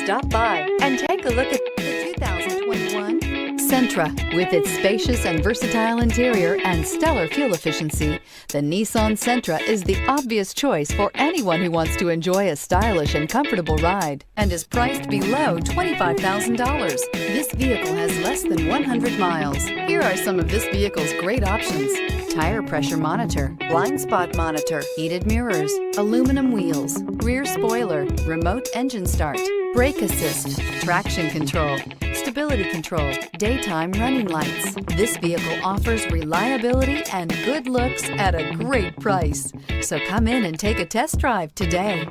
Stop by and take a look at the 2021 Sentra. With its spacious and versatile interior and stellar fuel efficiency, the Nissan Sentra is the obvious choice for anyone who wants to enjoy a stylish and comfortable ride and is priced below $25,000. This vehicle has less than 100 miles. Here are some of this vehicle's great options: tire pressure monitor, blind spot monitor, heated mirrors, aluminum wheels, rear spoiler, remote engine start, brake assist, traction control, stability control, daytime running lights. This vehicle offers reliability and good looks at a great price. So come in and take a test drive today.